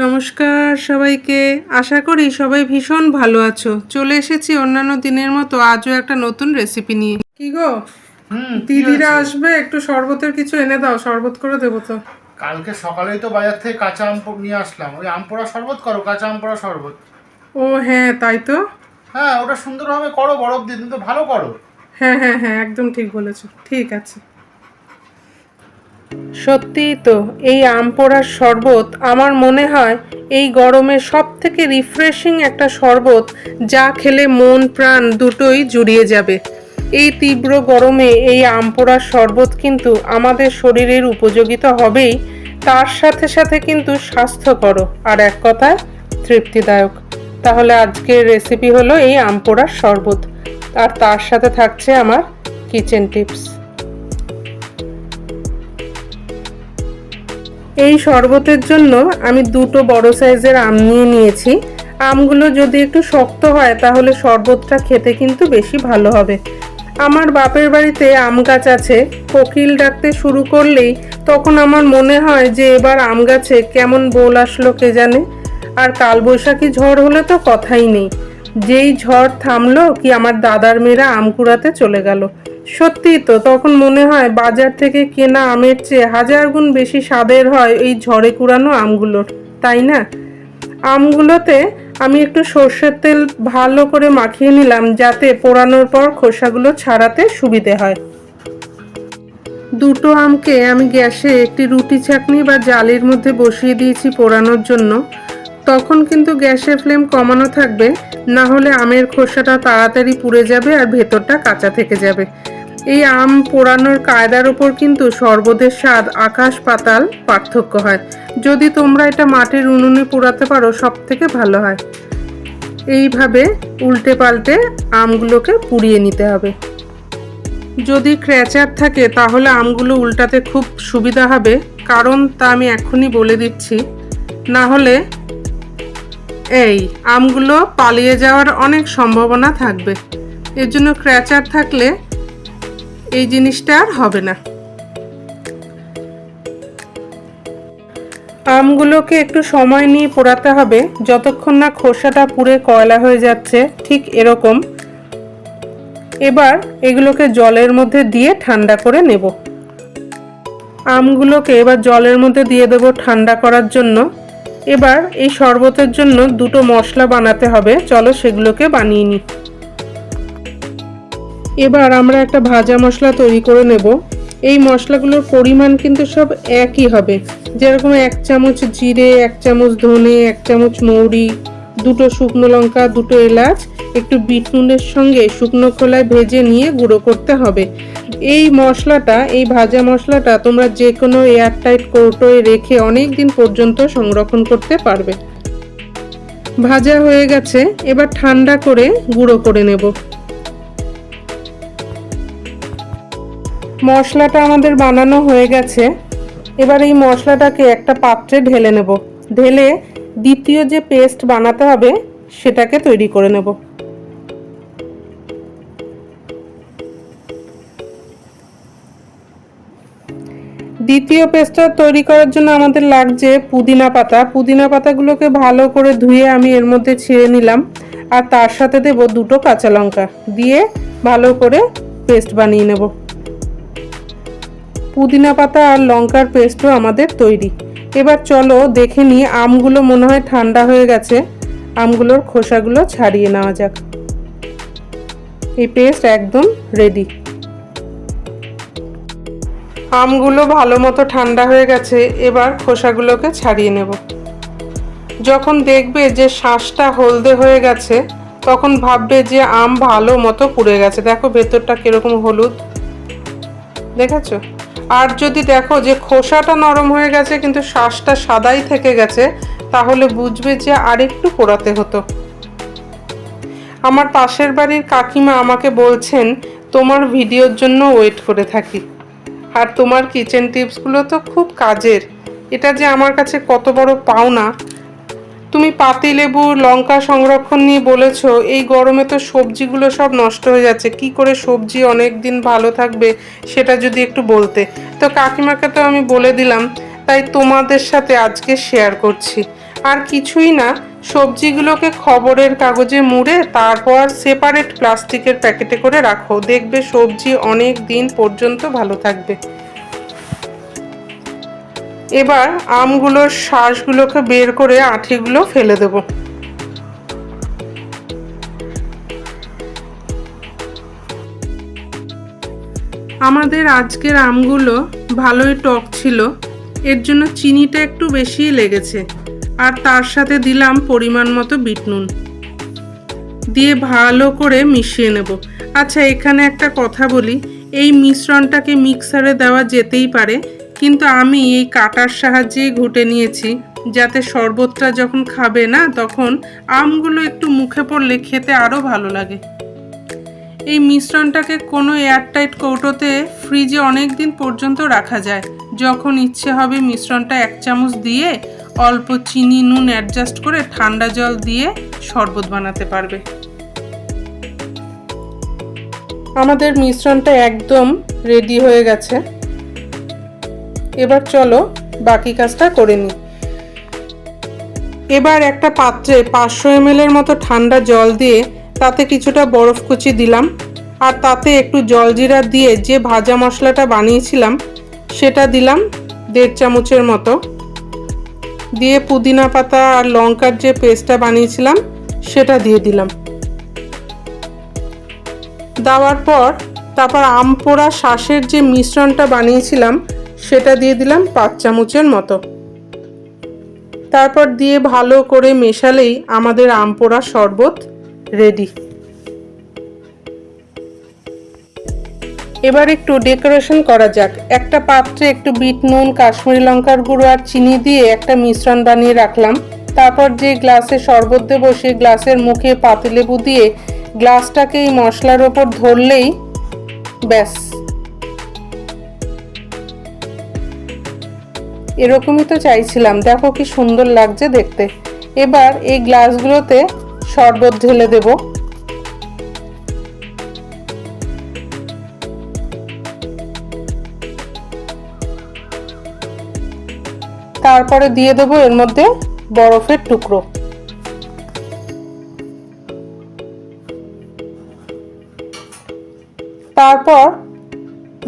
নমস্কার সবাইকে। আশা করি সবাই ভীষণ ভালো আছো। চলে এসেছি অন্যান্য দিনের মতো আজও একটা নতুন রেসিপি নিয়ে। কি গো, দিদিরা আসবে, একটু শরবতের কিছু এনে দাও, শরবত করে দেবো তো। কালকে সকালেই তো বাজার থেকে কাঁচা আম নিয়ে আসলাম, ওই আম পোড়া শরবত করো, কাঁচা আম পোড়া শরবত। ও হ্যাঁ, তাই তো। হ্যাঁ, ওটা সুন্দরভাবে করো, বরফ দিয়ে, তুমি তো ভালো করো। হ্যাঁ হ্যাঁ হ্যাঁ, একদম ঠিক বলেছো। ঠিক আছে। সত্যিই তো, এই আম পোড়ার শরবত আমার মনে হয় এই গরমে সব থেকে রিফ্রেশিং একটা শরবত, যা খেলে মন প্রাণ দুটোই জুড়িয়ে যাবে। এই তীব্র গরমে এই আম পোড়ার শরবত কিন্তু আমাদের শরীরের উপযোগী তো হবেই, তার সাথে সাথে কিন্তু স্বাস্থ্যকর আর এক কথায় তৃপ্তিদায়ক। তাহলে আজকের রেসিপি হলো এই আম পোড়ার শরবত, আর তার সাথে থাকছে আমার কিচেন টিপস। এই শরবতের জন্য আমি দুটো বড় সাইজের আম নিয়ে নিয়েছি। আমগুলো যদি একটু শক্ত হয় তাহলে শরবতটা খেতে কিন্তু বেশি ভালো হবে। আমার বাপের বাড়িতে আম গাছ আছে। কোকিল ডাকতে শুরু করলেই তখন আমার মনে হয় যে এবার আম গাছে কেমন বোল আসলো কে জানে। আর কালবৈশাখী ঝড় হলে তো কথাই নেই, যেই ঝড় থামলো কি আমার দাদার মেয়েরা আম কুড়াতে চলে গেল। সত্যিই তো, তখন মনে হয় বাজার থেকে কেনা আমের চেয়ে হাজার গুণ বেশি স্বাদের হয় এই ঝড়ে কুড়ানো আমগুলোর, তাই না? আমগুলোতে আমি একটু সর্ষের তেল ভালো করে মাখিয়ে নিলাম, যাতে পোড়ানোর পর খোসাগুলো ছাড়াতে সুবিধে হয়। দুটো আমকে আমি গ্যাসে একটি রুটি ছাঁকনি বা জালির মধ্যে বসিয়ে দিয়েছি পোড়ানোর জন্য। তখন কিন্তু গ্যাসের ফ্লেম কমানো থাকবে, না হলে আমের খোসাটা তাড়াতাড়ি পুড়ে যাবে আর ভেতরটা কাঁচা থেকে যাবে। এই আম পোড়ানোর কায়দার ওপর কিন্তু শরবতের স্বাদ আকাশ পাতাল পার্থক্য হয়। যদি তোমরা এটা মাটির উনুনে পোড়াতে পারো সব থেকে ভালো হয়। এইভাবে উল্টে পাল্টে আমগুলোকে পুড়িয়ে নিতে হবে। যদি ক্র্যাচার থাকে তাহলে আমগুলো উল্টাতে খুব সুবিধা হবে, কারণ তা আমি এক্ষুনি বলে দিচ্ছি। না হলে এই আমগুলো পালিয়ে যাওয়ার অনেক সম্ভাবনা থাকবে। এর জন্য ক্র্যাচার থাকলে এই জিনিসটা আর হবে না। আমগুলোকে একটু সময় নিয়ে পোড়াতে হবে, যতক্ষণ না খোসাটা পুড়ে কয়লা হয়ে যাচ্ছে, ঠিক এরকম। এবার এগুলোকে জলের মধ্যে দিয়ে ঠান্ডা করে নেব। আমগুলোকে এবার জলের মধ্যে দিয়ে দেব ঠান্ডা করার জন্য। এবার এই শরবতের জন্য দুটো মশলা বানাতে হবে, চলো সেগুলোকে বানিয়ে নিই। এবার আমরা একটা ভাজা মশলা তৈরি করে নেব। এই মশলাগুলোর পরিমাণ কিন্তু সব একই হবে, যেরকম 1 চামচ জিরে, 1 চামচ ধনে, 1 চামচ মৌরি, দুটো শুকনো লঙ্কা, দুটো এলাচ, একটু বিট নুনের সঙ্গে শুকনো খোলায় ভেজে নিয়ে গুঁড়ো করতে হবে। এই মশলাটা, এই ভাজা মশলাটা তোমরা যে কোনো এয়ারটাইট কৌটোয় রেখে অনেক দিন পর্যন্ত সংরক্ষণ করতে পারবে। ভাজা হয়ে গেছে, এবার ঠান্ডা করে গুঁড়ো করে নেব। মশলাটা আমাদের বানানো হয়ে গেছে। এবার এই মশলাটাকে একটা পাত্রে ঢেলে নেব। ঢেলে দ্বিতীয় যে পেস্ট বানাতে হবে সেটাকে তৈরি করে নেব। দ্বিতীয় পেস্টটা তৈরি করার জন্য আমাদের লাগছে পুদিনা পাতা। পুদিনা পাতাগুলোকে ভালো করে ধুয়ে আমি এর মধ্যে ছিঁড়ে নিলাম, আর তার সাথে দেব দুটো কাঁচা লঙ্কা, দিয়ে ভালো করে পেস্ট বানিয়ে নেব। পুদিনা পাতা আর লঙ্কার পেস্টও আমাদের তৈরি। এবার চলো দেখে নিই। আমগুলো মনে হয় ঠান্ডা হয়ে গেছে, আমগুলোর খোসাগুলো ছাড়িয়ে নেওয়া যাক। এই পেস্ট একদম রেডি। আমগুলো ভালো মতো ঠান্ডা হয়ে গেছে, এবার খোসাগুলোকে ছাড়িয়ে নেব। যখন দেখবে যে শাঁসটা হলদে হয়ে গেছে তখন ভাববে যে আম ভালো মতো পুড়ে গেছে। দেখো ভেতরটা কিরকম হলুদ, দেখেছো? আর যদি দেখো যে খোসাটা নরম হয়ে গেছে কিন্তু শাঁসটা সাদাই থেকে গেছে, তাহলে বুঝবে যে আরেকটু পোড়াতে হতো। আমার পাশের বাড়ির কাকিমা আমাকে বলছেন তোমার ভিডিওর জন্য ওয়েট করে থাকি। আর তোমার কিচেন টিপসগুলো তো খুব কাজের। এটা যে আমার কাছে কত বড় পাওনা। তুমি পাতিলেবু, লঙ্কা সংরক্ষণ নিয়ে বলেছো। এই গরমে তো সবজিগুলো সব নষ্ট হয়ে যাচ্ছে, কি করে সবজি অনেক দিন ভালো থাকবে সেটা যদি একটু বলতে। তো কাকিমাকে তো আমি বলে দিলাম, তাই তোমাদের সাথে আজকে শেয়ার করছি। আর কিছুই না, সবজিগুলোকে খবরের কাগজে মুড়ে তারপর সেপারেট প্লাস্টিকের প্যাকেটে করে রাখো, দেখবে সবজি অনেক দিন পর্যন্ত ভালো থাকবে। এবার আমগুলোর শাঁসগুলোকে বের করে আঁঠিগুলো ফেলে দেবো। আমাদের আজকের আমগুলো ভালোই টক ছিল, এর জন্য চিনিটা একটু বেশিই লেগেছে। আর তার সাথে দিলাম পরিমাণ মতো বিট নুন, দিয়ে ভালো করে মিশিয়ে নেব। আচ্ছা, এখানে একটা কথা বলি, এই মিশ্রণটাকে মিক্সারে দেওয়া যেতেই পারে, কিন্তু আমি এই কাটার সাহায্যেই ঘুটে নিয়েছি, যাতে শরবতটা যখন খাবে না তখন আমগুলো একটু মুখে পড়লে খেতে আরও ভালো লাগে। এই মিশ্রণটাকে কোনো এয়ারটাইট কৌটোতে ফ্রিজে অনেক দিন পর্যন্ত রাখা যায়। যখন ইচ্ছে হবে মিশ্রণটা 1 চামচ দিয়ে অল্প চিনি নুন অ্যাডজাস্ট করে ঠান্ডা জল দিয়ে শরবত বানাতে পারবে। আমাদের মিশ্রণটা একদম রেডি হয়ে গেছে। এবার চলো বাকি কাজটা করে নিই। এবার একটা পাত্রে 500 ml এর মতো ঠান্ডা জল দিয়ে তাতে কিছুটা বরফ কুচি দিলাম, আর তাতে একটু জলজিরা দিয়ে যে ভাজা মশলাটা বানিয়েছিলাম সেটা দিলাম 1.5 চামচের মতো, দিয়ে পুদিনা পাতা আর লঙ্কার যে পেস্টটা বানিয়েছিলাম সেটা দিয়ে দিলাম। দেওয়ার পর তারপর আম পোড়া শাঁসের যে মিশ্রণটা বানিয়েছিলাম সেটা দিয়ে দিলাম 5 চামচের মতো। তারপর দিয়ে ভালো করে মেশালেই আমাদের আম পোড়া শরবত রেডি। এবার একটু ডেকোরেশন করা যাক। একটা পাত্রে একটু বিট নুন, কাশ্মীরি লঙ্কার গুঁড়ো আর চিনি দিয়ে একটা মিশ্রণ বানিয়ে রাখলাম। তারপর যে গ্লাসে শরবত দেবো সেই গ্লাসের মুখে পাতিলেবু দিয়ে গ্লাসটাকে এই মশলার ওপর ধরলেই ব্যাস, এরকমই তো চাইছিলাম। দেখো কি সুন্দর লাগছে দেখতে। এবার এই গ্লাসগুলোতে শরবত ঢেলে দেব। তারপরে দিয়ে দেবো এর মধ্যে বরফের টুকরো। তারপর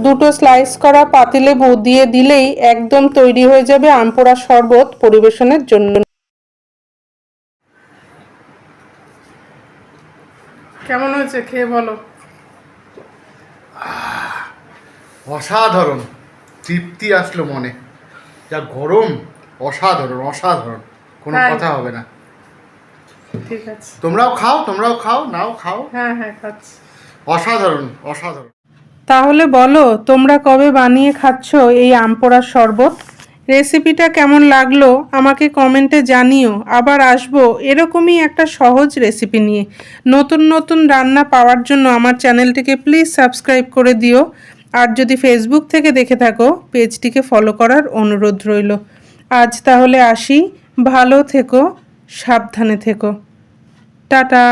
দুটো স্লাইস করা পাতিলেবু দিয়ে দিলেই একদম তৈরি হয়ে যাবে আম পোড়া শরবত পরিবেশনের জন্য। কেমন হয়েছে খেয়ে বলো? অসাধারণ, তৃপ্তি আসলো মনে। যা গরম, অসাধারণ অসাধারণ, কোনো কথা হবে না। ঠিক আছে, তোমরাও খাও, নাও খাও। হ্যাঁ হ্যাঁ খাচ্ছি। অসাধারণ অসাধারণ। তাহলে বলো তোমরা কবে বানিয়ে খাচ্ছ এই আম পোড়ার শরবত? রেসিপিটা কেমন লাগলো আমাকে কমেন্টে জানিও। আবার আসবো এরকমই একটা সহজ রেসিপি নিয়ে। নতুন নতুন রান্না পাওয়ার জন্য আমার চ্যানেলটিকে প্লিজ সাবস্ক্রাইব করে দিও। আর যদি ফেসবুক থেকে দেখে থাকো পেজটিকে ফলো করার অনুরোধ রইল। আজ তাহলে আসি, ভালো থেকো, সাবধানে থেকো, টাটা।